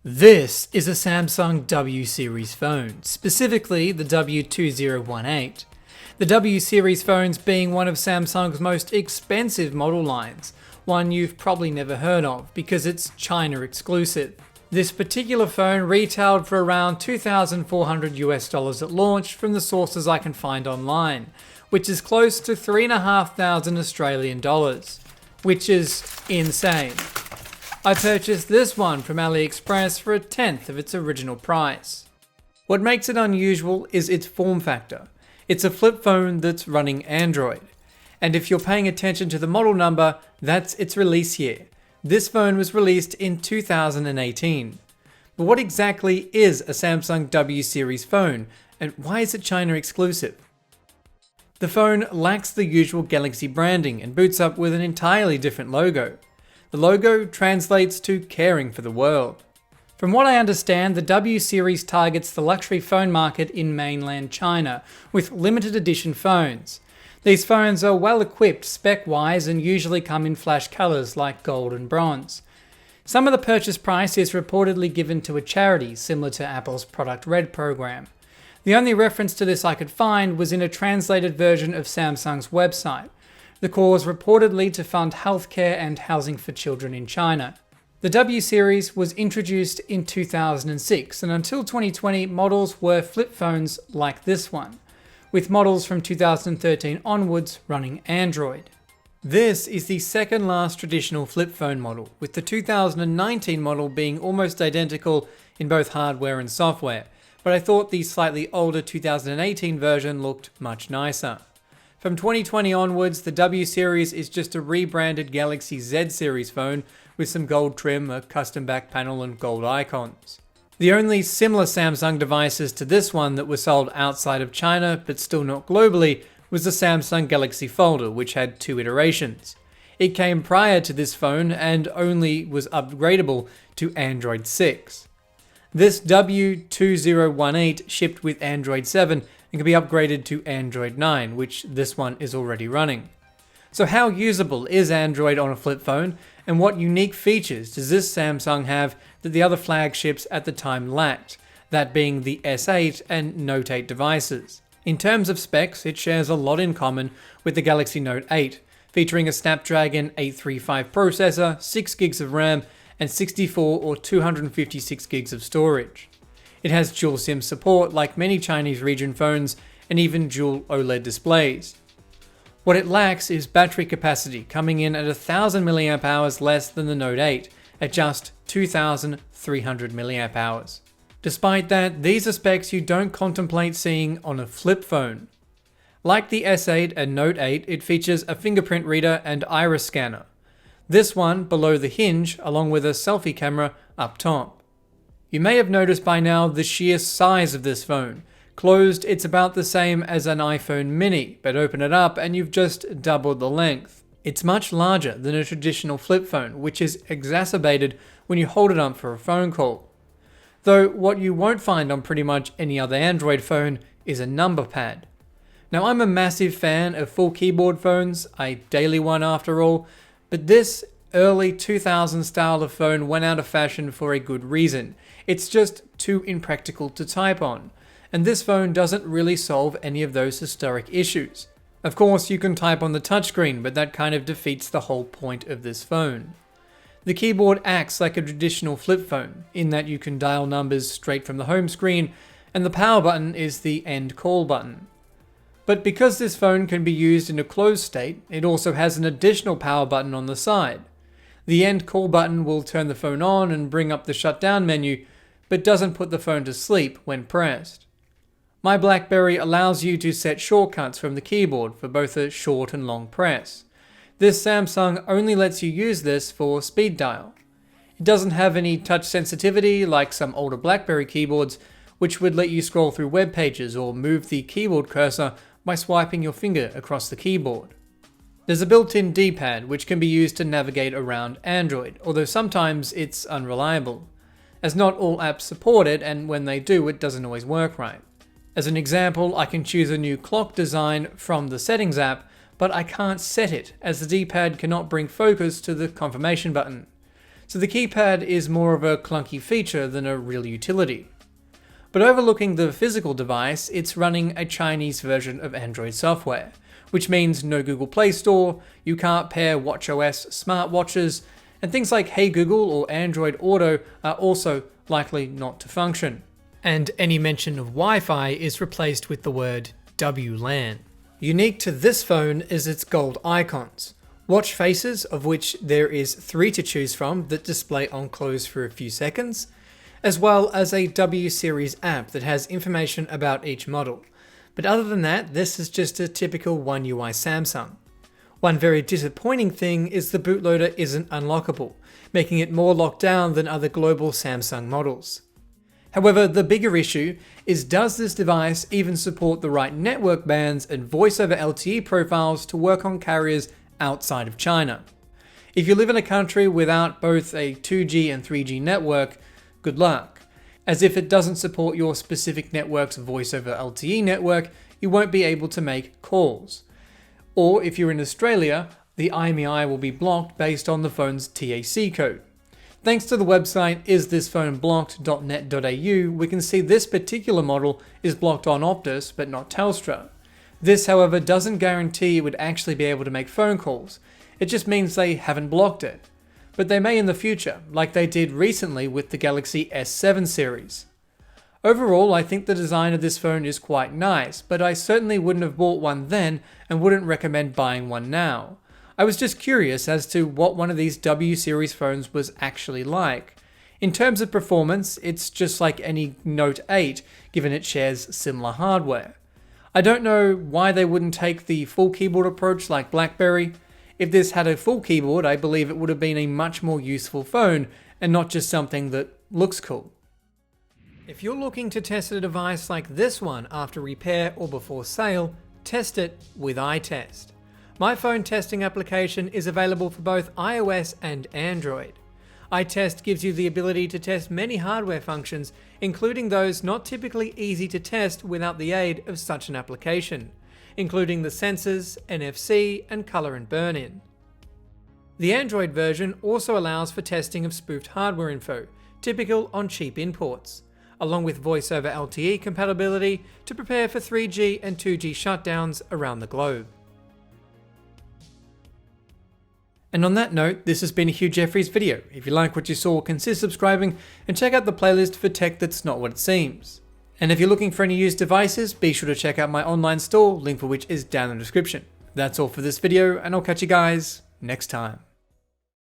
This is a Samsung W series phone, specifically the W2018. The W series phones being one of Samsung's most expensive model lines, one you've probably never heard of because it's China exclusive. This particular phone retailed for around $2,400 at launch from the sources I can find online, which is close to $3,500 Australian dollars, which is insane. I purchased this one from AliExpress for a tenth of its original price. What makes it unusual is its form factor. It's a flip phone that's running Android. And if you're paying attention to the model number, that's its release year. This phone was released in 2018. But what exactly is a Samsung W series phone, and why is it China exclusive? The phone lacks the usual Galaxy branding and boots up with an entirely different logo. The logo translates to caring for the world. From what I understand, the W series targets the luxury phone market in mainland China with limited edition phones. These phones are well equipped spec-wise and usually come in flash colors like gold and bronze. Some of the purchase price is reportedly given to a charity similar to Apple's Product Red program. The only reference to this I could find was in a translated version of Samsung's website. The cause reportedly to fund healthcare and housing for children in China. The W series was introduced in 2006, and until 2020 models were flip phones like this one, with models from 2013 onwards running Android. This is the second last traditional flip phone model, with the 2019 model being almost identical in both hardware and software, but I thought the slightly older 2018 version looked much nicer. From 2020 onwards, the W series is just a rebranded Galaxy Z series phone with some gold trim, a custom back panel and gold icons. The only similar Samsung devices to this one that were sold outside of China but still not globally was the Samsung Galaxy Folder, which had two iterations. It came prior to this phone and only was upgradable to Android 6. This W2018 shipped with Android 7 and can be upgraded to Android 9, which this one is already running. So how usable is Android on a flip phone, and what unique features does this Samsung have that the other flagships at the time lacked, that being the S8 and Note 8 devices? In terms of specs, it shares a lot in common with the Galaxy Note 8, featuring a Snapdragon 835 processor, 6GB of RAM, and 64 or 256GB of storage. It has dual SIM support like many Chinese region phones, and even dual OLED displays. What it lacks is battery capacity, coming in at 1000 mAh less than the Note 8, at just 2300 mAh. Despite that, these are specs you don't contemplate seeing on a flip phone. Like the S8 and Note 8, it features a fingerprint reader and iris scanner. This one below the hinge, along with a selfie camera up top. You may have noticed by now the sheer size of this phone. Closed, it's about the same as an iPhone mini, but open it up and you've just doubled the length. It's much larger than a traditional flip phone, which is exacerbated when you hold it up for a phone call. Though what you won't find on pretty much any other Android phone is a number pad. Now, I'm a massive fan of full keyboard phones, a daily one after all, but this early 2000s style of phone went out of fashion for a good reason. It's just too impractical to type on, and this phone doesn't really solve any of those historic issues. Of course, you can type on the touchscreen, but that kind of defeats the whole point of this phone. The keyboard acts like a traditional flip phone, in that you can dial numbers straight from the home screen, and the power button is the end call button. But because this phone can be used in a closed state, it also has an additional power button on the side. The end call button will turn the phone on and bring up the shutdown menu, but doesn't put the phone to sleep when pressed. My BlackBerry allows you to set shortcuts from the keyboard for both a short and long press. This Samsung only lets you use this for speed dial. It doesn't have any touch sensitivity like some older BlackBerry keyboards, which would let you scroll through web pages or move the keyboard cursor by swiping your finger across the keyboard. There's a built-in D-pad which can be used to navigate around Android, although sometimes it's unreliable, as not all apps support it, and when they do, it doesn't always work right. As an example, I can choose a new clock design from the Settings app, but I can't set it, as the D-pad cannot bring focus to the confirmation button. so the keypad is more of a clunky feature than a real utility. But overlooking the physical device, it's running a Chinese version of Android software, which means no Google Play Store, you can't pair watchOS smartwatches, and things like Hey Google or Android Auto are also likely not to function. And any mention of Wi-Fi is replaced with the word WLAN. Unique to this phone is its gold icons. Watch faces, of which there is 3 to choose from that display on close for a few seconds, as well as a W series app that has information about each model. But other than that, this is just a typical One UI Samsung. One very disappointing thing is the bootloader isn't unlockable, making it more locked down than other global Samsung models. However, the bigger issue is, does this device even support the right network bands and voice over LTE profiles to work on carriers outside of China? If you live in a country without both a 2G and 3G network, good luck. As if it doesn't support your specific network's voice over LTE network, you won't be able to make calls. Or if you're in Australia, the IMEI will be blocked based on the phone's TAC code. Thanks to the website isthisphoneblocked.net.au, we can see this particular model is blocked on Optus but not Telstra. This, however, doesn't guarantee it would actually be able to make phone calls. It just means they haven't blocked it. But they may in the future, like they did recently with the Galaxy S7 series. Overall, I think the design of this phone is quite nice, but I certainly wouldn't have bought one then and wouldn't recommend buying one now. I was just curious as to what one of these W series phones was actually like. In terms of performance, it's just like any Note 8, given it shares similar hardware. I don't know why they wouldn't take the full keyboard approach like BlackBerry. If this had a full keyboard, I believe it would have been a much more useful phone, and not just something that looks cool. If you're looking to test a device like this one after repair or before sale, test it with iTest. My phone testing application is available for both iOS and Android. iTest gives you the ability to test many hardware functions, including those not typically easy to test without the aid of such an application, including the sensors, NFC, and color and burn-in. The Android version also allows for testing of spoofed hardware info, typical on cheap imports, along with voice over LTE compatibility to prepare for 3G and 2G shutdowns around the globe. And on that note, this has been a Hugh Jeffries video. If you like what you saw, consider subscribing and check out the playlist for tech that's not what it seems. And if you're looking for any used devices, be sure to check out my online store, link for which is down in the description. That's all for this video, and I'll catch you guys next time.